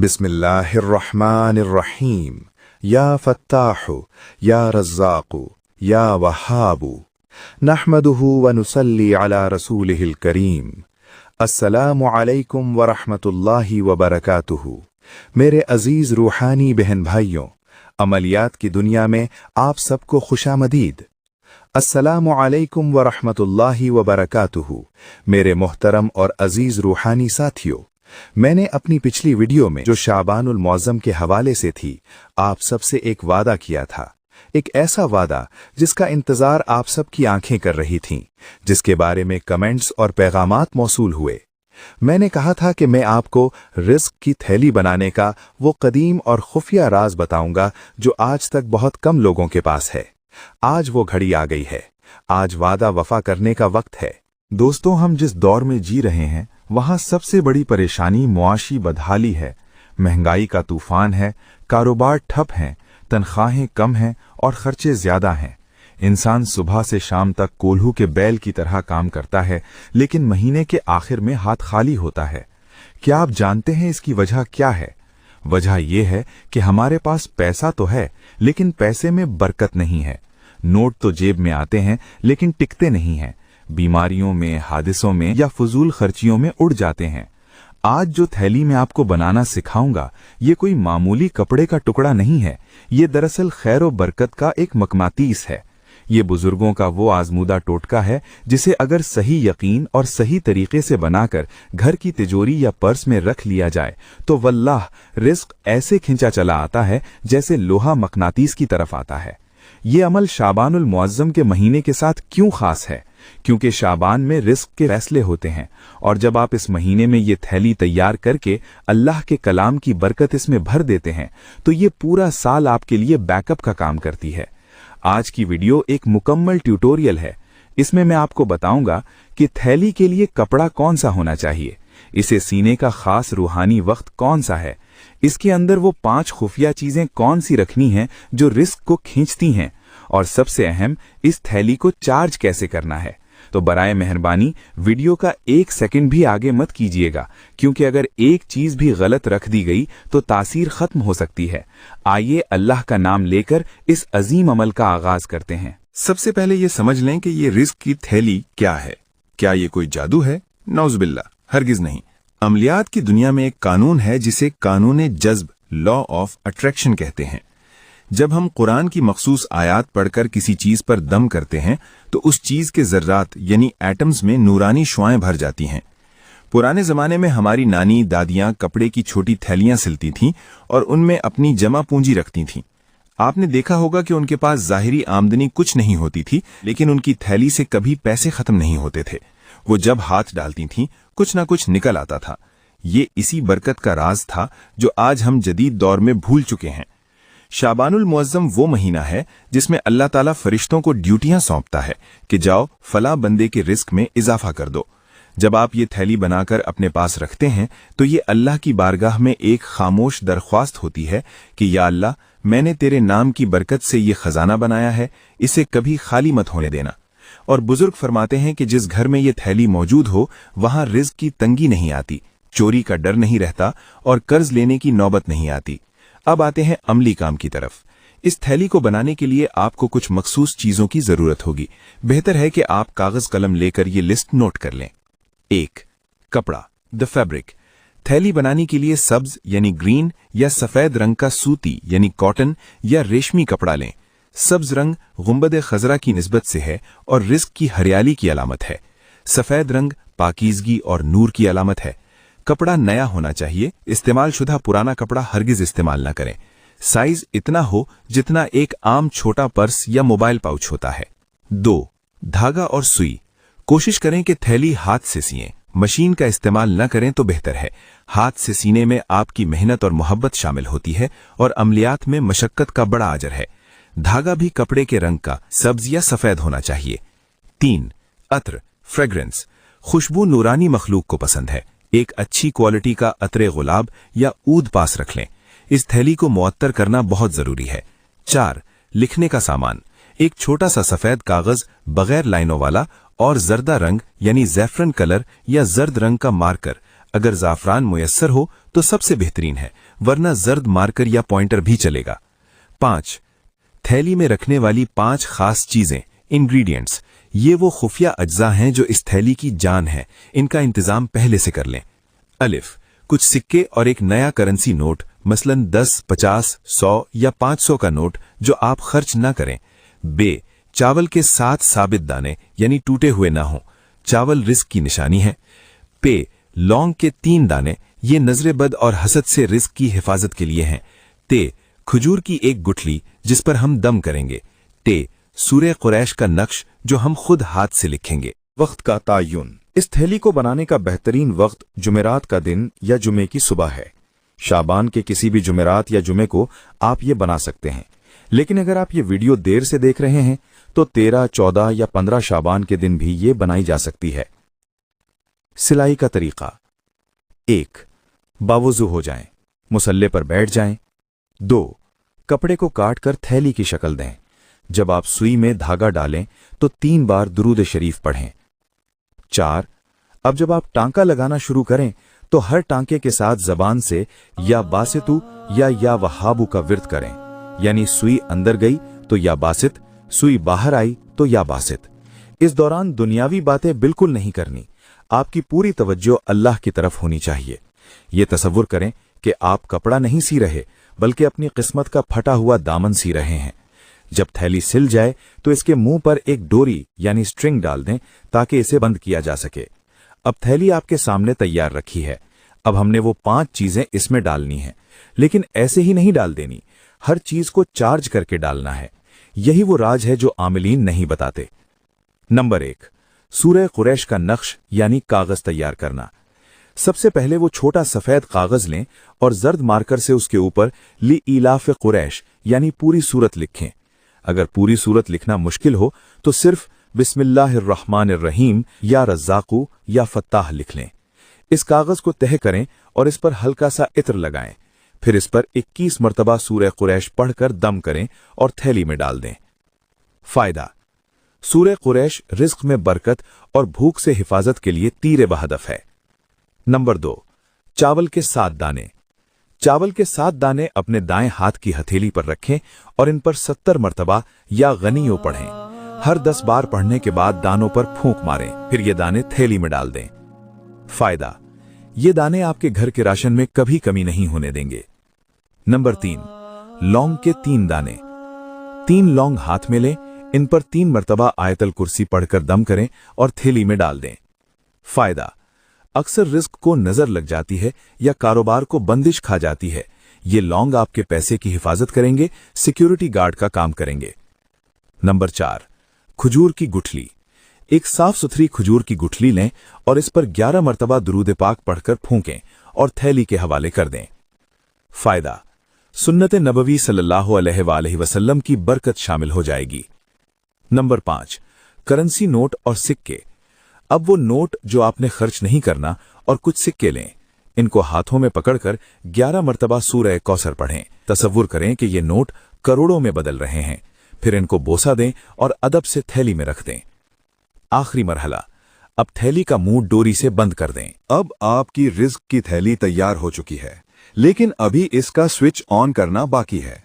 बिस्मिल्लाहिर्रहमानिर्रहीम। या फत्ताहु या रज़्ज़ाक़ु या वहाबु नहमदुहु व नुसल्ली अला रसूलिहिल करीम। अस्सलामु अलैकुम व रहमतुल्लाहि व बरकातुहु। मेरे अजीज रूहानी बहन भाइयों, अमलियात की दुनिया में आप सबको खुशामदीद। अस्सलामु अलैकुम व रहमतुल्लाहि व बरकातुहु। मेरे मोहतरम और अजीज रूहानी साथियों, मैंने अपनी पिछली वीडियो में जो शाबानुल मुअज़्ज़म के हवाले से थी, आप सबसे एक वादा किया था। एक ऐसा वादा जिसका इंतजार आप सबकी आंखें कर रही थीं, जिसके बारे में कमेंट्स और पैगामात मौसूल हुए। मैंने कहा था कि मैं आपको रिस्क की थैली बनाने का वो कदीम और खुफिया राज बताऊंगा जो आज तक बहुत कम लोगों के पास है। आज वो घड़ी आ गई है। आज वादा वफा करने का वक्त है। दोस्तों, हम जिस दौर में जी रहे हैं वहां सबसे बड़ी परेशानी मुआशी बदहाली है। महंगाई का तूफान है, कारोबार ठप हैं, तनख्वाहें कम हैं और खर्चे ज्यादा हैं। इंसान सुबह से शाम तक कोल्हू के बैल की तरह काम करता है, लेकिन महीने के आखिर में हाथ खाली होता है। क्या आप जानते हैं इसकी वजह क्या है? वजह यह है कि हमारे पास पैसा तो है, लेकिन पैसे में बरकत नहीं है। नोट तो जेब में आते हैं, लेकिन टिकते नहीं हैं। बीमारियों में, हादिसों में या फजूल खर्चियों में उड़ जाते हैं। आज जो थैली मैं आपको बनाना सिखाऊंगा, ये कोई मामूली कपड़े का टुकड़ा नहीं है। ये दरअसल खैर और बरकत का एक मकनातीस है। ये बुजुर्गों का वो आजमूदा टोटका है जिसे अगर सही यकीन और सही तरीके से बनाकर घर की तिजोरी या पर्स में रख लिया जाए तो वल्लाह रिस्क ऐसे खिंचा चला आता है जैसे लोहा मकनातीस की तरफ आता है। ये अमल शाबानुल मुअज़्ज़म के महीने के साथ क्यों खास है? क्योंकि शाबान में रिस्क के फैसले होते हैं, और जब आप इस महीने में ये थैली तैयार करके अल्लाह के कलाम की बरकत इसमें भर देते हैं तो ये पूरा साल आपके लिए बैकअप का काम करती है। आज की वीडियो एक मुकम्मल ट्यूटोरियल है। इसमें मैं आपको बताऊंगा कि थैली के लिए कपड़ा कौन सा होना चाहिए, इसे सीने का खास रूहानी वक्त कौन सा है, इसके अंदर वो 5 खुफिया चीजें कौन सी रखनी हैं जो रिस्क को खींचती हैं, और सबसे अहम, इस थैली को चार्ज कैसे करना है। तो बराए मेहरबानी वीडियो का 1 सेकंड भी आगे मत कीजिएगा, क्योंकि अगर एक चीज भी गलत रख दी गई तो तासीर खत्म हो सकती है। आइए अल्लाह का नाम लेकर इस अजीम अमल का आगाज करते हैं। सबसे पहले ये समझ लें कि ये रिस्क की थैली क्या है। क्या ये कोई जादू है? नौज़ुबिल्लाह, हरगिज नहीं। अमलियात की दुनिया में एक कानून है जिसे कानून जज्ब, लॉ ऑफ अट्रैक्शन कहते हैं। जब हम कुरान की मखसूस आयात पढ़कर किसी चीज पर दम करते हैं तो उस चीज के ज़र्रात यानी एटम्स में नूरानी शुआएं भर जाती हैं। पुराने जमाने में हमारी नानी दादियां कपड़े की छोटी थैलियां सिलती थीं और उनमें अपनी जमा पूंजी रखती थीं। आपने देखा होगा कि उनके पास ज़ाहिरी आमदनी कुछ नहीं होती थी, लेकिन उनकी थैली से कभी पैसे खत्म नहीं होते थे। वो जब हाथ डालती थीं कुछ ना कुछ निकल आता था। ये इसी बरकत का राज था जो आज हम जदीद दौर में भूल चुके हैं। शाबानुल मुअज़्ज़म वो महीना है जिसमें अल्लाह ताला फरिश्तों को ड्यूटियां सौंपता है कि जाओ फला बंदे के रिस्क में इजाफा कर दो। जब आप ये थैली बनाकर अपने पास रखते हैं तो ये अल्लाह की बारगाह में एक खामोश दरख्वास्त होती है कि या अल्लाह, मैंने तेरे नाम की बरकत से ये खजाना बनाया है, इसे कभी खाली मत होने देना। और बुजुर्ग फरमाते हैं कि जिस घर में ये थैली मौजूद हो वहां रिस्क की तंगी नहीं आती, चोरी का डर नहीं रहता और कर्ज लेने की नौबत नहीं आती। अब आते हैं अमली काम की तरफ। इस थैली को बनाने के लिए आपको कुछ मखसूस चीजों की जरूरत होगी। बेहतर है कि आप कागज कलम लेकर ये लिस्ट नोट कर लें। 1. कपड़ा, द फैब्रिक। थैली बनाने के लिए सब्ज यानी ग्रीन या सफेद रंग का सूती यानी कॉटन या रेशमी कपड़ा लें। सब्ज रंग गुंबद खजरा की निस्बत से है और रिस्क की हरियाली की अलामत है। सफेद रंग पाकीज़गी और नूर की अलामत है। कपड़ा नया होना चाहिए। इस्तेमाल शुदा पुराना कपड़ा हरगिज इस्तेमाल न करें। साइज इतना हो जितना एक आम छोटा पर्स या मोबाइल पाउच होता है। 2. धागा और सुई। कोशिश करें कि थैली हाथ से सिएं। मशीन का इस्तेमाल न करें तो बेहतर है। हाथ से सीने में आपकी मेहनत और मोहब्बत शामिल होती है और अमलियात में मशक्कत का बड़ा अजर है। धागा भी कपड़े के रंग का सब्ज या सफेद होना चाहिए। 3. अत्र, फ्रेग्रेंस। खुशबू नूरानी मखलूक को पसंद है। एक अच्छी क्वालिटी का अतरे गुलाब या ऊद पास रख लें। इस थैली को मुअत्तर करना बहुत जरूरी है। 4. लिखने का सामान। एक छोटा सा सफेद कागज बगैर लाइनों वाला और जर्दा रंग यानी ज़ैफ़रन कलर या जर्द रंग का मार्कर अगर ज़ाफ़रान मुयस्सर हो तो सबसे बेहतरीन है, वरना जर्द मार्कर या पॉइंटर भी चलेगा। 5. थैली में रखने वाली 5 खास चीजें, इंग्रेडिएंट्स। ये वो खुफिया अज्जा हैं जो इस थैली की जान है, इनका इंतजाम पहले से कर लें। अलिफ, कुछ सिक्के और एक नया करेंसी नोट, मसलन 10, 50, 100 या 500 का नोट जो आप खर्च ना करें। बे, चावल के 7 साबित दाने यानी टूटे हुए ना हों, चावल रिस्क की निशानी है। पे, लौंग के 3 दाने, ये नजर बद और हसद से रिस्क की हिफाजत के लिए हैं। ते, खजूर की एक गुठली जिस पर हम दम करेंगे। टे, सूरे कुरैश का नक्श जो हम खुद हाथ से लिखेंगे। वक्त का तायुन। इस थैली को बनाने का बेहतरीन वक्त जुमेरात का दिन या जुमे की सुबह है। शाबान के किसी भी जुमेरात या जुमे को आप ये बना सकते हैं, लेकिन अगर आप ये वीडियो देर से देख रहे हैं तो 13, 14 या 15 शाबान के दिन भी ये बनाई जा सकती है। सिलाई का तरीका। 1. बावुज़ू हो जाएं, मुसल्ले पर बैठ जाएं। 2. कपड़े को काट कर थैली की शक्ल दें। जब आप सुई में धागा डालें तो 3 बार दुरूद शरीफ पढ़ें। 4. अब जब आप टांका लगाना शुरू करें तो हर टांके के साथ जबान से या बासितु या वहाबू का विर्द करें, यानी सुई अंदर गई तो या बासित, सुई बाहर आई तो या बासित। इस दौरान दुनियावी बातें बिल्कुल नहीं करनी, आपकी पूरी तवज्जो अल्लाह की तरफ होनी चाहिए। ये तसव्वुर करें कि आप कपड़ा नहीं सी रहे बल्कि अपनी किस्मत का फटा हुआ दामन सी रहे हैं। जब थैली सिल जाए तो इसके मुंह पर एक डोरी यानी स्ट्रिंग डाल दें ताकि इसे बंद किया जा सके। अब थैली आपके सामने तैयार रखी है। अब हमने वो 5 चीजें इसमें डालनी हैं, लेकिन ऐसे ही नहीं डाल देनी, हर चीज को चार्ज करके डालना है। यही वो राज है जो आमिलीन नहीं बताते। नंबर 1, सूरह कुरैश का नक्श यानी कागज तैयार करना। सबसे पहले वो छोटा सफेद कागज लें और जर्द मार्कर से उसके ऊपर ली इलाफ कुरैश यानी पूरी सूरत लिखें। अगर पूरी सूरत लिखना मुश्किल हो तो सिर्फ बिस्मिल्लाहिर्रहमानिर्रहीम या रज़्ज़ाक़ू या फत्ताह लिख लें। इस कागज को तह करें और इस पर हल्का सा इत्र लगाएं। फिर इस पर 21 मरतबा सूरह कुरैश पढ़कर दम करें और थैली में डाल दें। फायदा। सूरह कुरैश रिस्क में बरकत और भूख से हिफाजत के लिए तीर बहदफ है। नंबर 2, चावल के 7 दाने। चावल के 7 दाने अपने दाएं हाथ की हथेली पर रखें और इन पर 70 मरतबा या गनियो पढ़ें। हर 10 बार पढ़ने के बाद दानों पर फूंक मारें, फिर ये दाने थैली में डाल दें। फायदा। ये दाने आपके घर के राशन में कभी कमी नहीं होने देंगे। नंबर 3, लौंग के 3 दाने। 3 लौंग हाथ में लें, इन पर 3 मरतबा आयतल कुर्सी पढ़कर दम करें और थैली में डाल दें। फायदा। अक्सर रिस्क को नजर लग जाती है या कारोबार को बंदिश खा जाती है। ये लौंग आपके पैसे की हिफाजत करेंगे, सिक्योरिटी गार्ड का काम करेंगे। नंबर 4, खजूर की गुठली। एक साफ सुथरी खजूर की गुठली लें और इस पर 11 मरतबा दुरूद पाक पढ़कर फूंकें और थैली के हवाले कर दें। फायदा। सुन्नत नबवी सल्लल्लाहु अलैहि वसल्लम की बरकत शामिल हो जाएगी। नंबर 5, करेंसी नोट और सिक्के। अब वो नोट जो आपने खर्च नहीं करना और कुछ सिक्के लें। इनको हाथों में पकड़कर 11 मरतबा सूरह कौसर पढ़ें। तसव्वुर करें कि ये नोट करोड़ों में बदल रहे हैं। फिर इनको बोसा दें और अदब से थैली में रख दें। आखिरी मरहला, अब थैली का मुंह डोरी से बंद कर दें। अब आपकी रिस्क की थैली तैयार हो चुकी है, लेकिन अभी इसका स्विच ऑन करना बाकी है।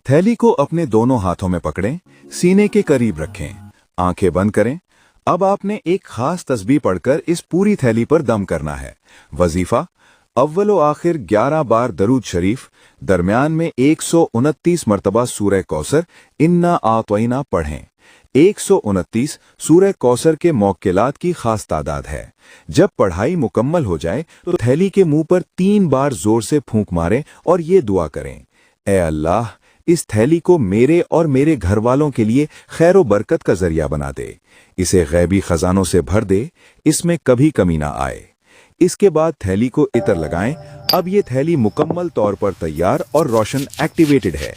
थैली को अपने दोनों हाथों में पकड़ें, सीने के करीब रखें, आंखें बंद करें। अब आपने एक खास तस्बीह पढ़कर इस पूरी थैली पर दम करना है। वजीफा। अव्वलो आखिर 11 बार दरूद शरीफ, दरमियान में 129 मरतबा सूरह कौसर इन्ना आतवैना पढ़ें। 129 सूरह कौसर के मौक्किलात की खास तादाद है। जब पढ़ाई मुकम्मल हो जाए तो थैली के मुंह पर 3 बार जोर से फूंक मारें और ये दुआ करें, ए अल्लाह, इस थैली को मेरे और मेरे घर वालों के लिए खैर व बरकत का जरिया बना दे, इसे गैबी खजानों से भर दे, इसमें कभी कमी ना आए। इसके बाद थैली को इत्र लगाएं। अब ये थैली मुकम्मल तौर पर तैयार और रोशन एक्टिवेटेड है।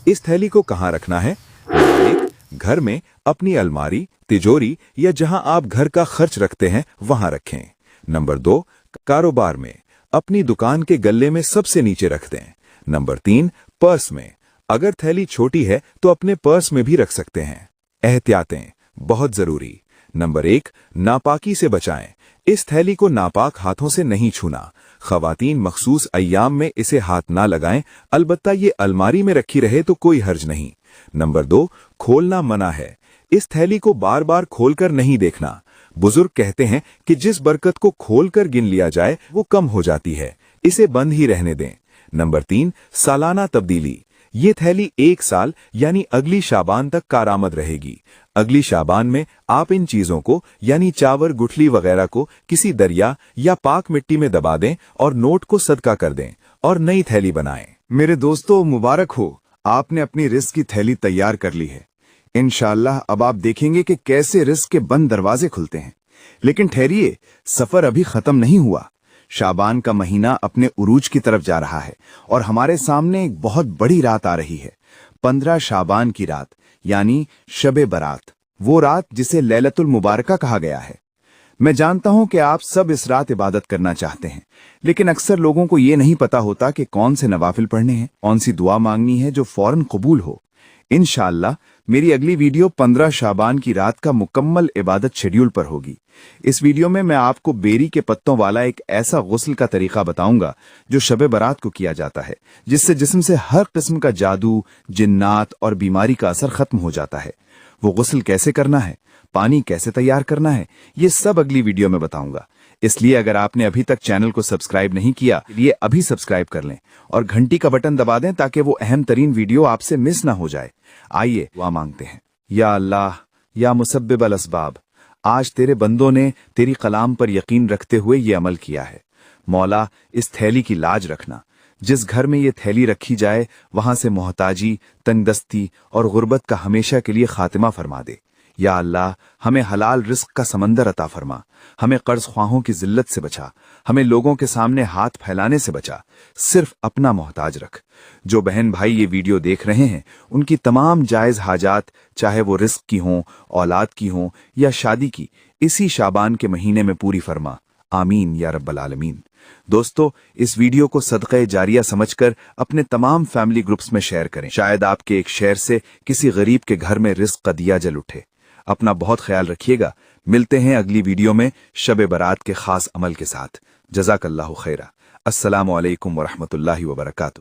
इस थैली को कहाँ रखना है? नंबर 1, घर में अपनी अलमारी, तिजोरी या जहां आप घर का खर्च रखते हैं वहां रखें। नंबर 2, कारोबार में अपनी दुकान के गल्ले में सबसे नीचे रख दें। नंबर 3, पर्स में। अगर थैली छोटी है तो अपने पर्स में भी रख सकते हैं। एहतियातें बहुत जरूरी। नंबर 1, नापाकी से बचाएं। इस थैली को नापाक हाथों से नहीं छूना। खवातीन मखसूस अय्याम में इसे हाथ ना लगाएं, अलबत्ता ये अलमारी में रखी रहे तो कोई हर्ज नहीं। नंबर 2, खोलना मना है। इस थैली को बार बार खोलकर नहीं देखना। बुजुर्ग कहते हैं कि जिस बरकत को खोलकर गिन लिया जाए वो कम हो जाती है, इसे बंद ही रहने दें। नंबर 3, सालाना तब्दीली। ये थैली 1 साल यानी अगली शाबान तक कारआमद रहेगी। अगली शाबान में आप इन चीजों को यानी चावर, गुठली वगैरह को किसी दरिया या पाक मिट्टी में दबा दें और नोट को सदका कर दें और नई थैली बनाएं। मेरे दोस्तों, मुबारक हो, आपने अपनी रिस्क की थैली तैयार कर ली है। इंशाअल्लाह अब आप देखेंगे कि कैसे रिस्क के बंद दरवाजे खुलते हैं। लेकिन ठहरिए, सफर अभी खत्म नहीं हुआ। शाबान का महीना अपने उरूज की तरफ जा रहा है और हमारे सामने एक बहुत बड़ी रात आ रही है। 15 शाबान की रात यानी शबे बरात, वो रात जिसे लैलतुल मुबारका कहा गया है। मैं जानता हूं कि आप सब इस रात इबादत करना चाहते हैं, लेकिन अक्सर लोगों को ये नहीं पता होता कि कौन से नवाफिल पढ़ने हैं, कौन सी दुआ मांगनी है जो फौरन कबूल हो। इंशाअल्लाह मेरी अगली वीडियो 15 शाबान की रात का मुकम्मल इबादत शेड्यूल पर होगी। इस वीडियो में मैं आपको बेरी के पत्तों वाला एक ऐसा गुस्ल का तरीका बताऊंगा जो शबे बरात को किया जाता है, जिससे जिस्म से हर किस्म का जादू, जिन्नात और बीमारी का असर खत्म हो जाता है। वो गुस्ल कैसे करना है, पानी कैसे तैयार करना है, ये सब अगली वीडियो में बताऊंगा। इसलिए अगर आपने अभी तक चैनल को सब्सक्राइब नहीं किया, ये अभी सब्सक्राइब कर लें और घंटी का बटन दबा दें ताकि वो अहम तरीन वीडियो आपसे मिस ना हो जाए। आइए दुआ मांगते हैं। या अल्लाह, या मुसब्बिब अल असबाब, आज तेरे बंदों ने तेरी कलाम पर यकीन रखते हुए ये अमल किया है। मौला, इस थैली की लाज रखना। जिस घर में ये थैली रखी जाए वहां से मोहताजी, तंगदस्ती और गुर्बत का हमेशा के लिए खातिमा फरमा दे। या अल्लाह, हमें हलाल रिस्क का समंदर अता फरमा। हमें कर्ज ख्वाहों की जिल्लत से बचा। हमें लोगों के सामने हाथ फैलाने से बचा। सिर्फ अपना मोहताज रख। जो बहन भाई ये वीडियो देख रहे हैं, उनकी तमाम जायज हाजात, चाहे वो रिस्क की हों, औलाद की हों या शादी की, इसी शाबान के महीने में पूरी फरमा। आमीन या रब्बल आलमीन। दोस्तों, इस वीडियो को सदक़े जारिया समझकर अपने तमाम फैमिली ग्रुप्स में शेयर करें। शायद आपके एक शेयर से किसी गरीब के घर में रिस्क का दिया जल उठे। अपना बहुत ख्याल रखिएगा। मिलते हैं अगली वीडियो में शबे बरात के खास अमल के साथ। जज़ाकल्लाहु खैरा। अस्सलामु अलैकुम वरहमतुल्लाहि वबरकातुहू।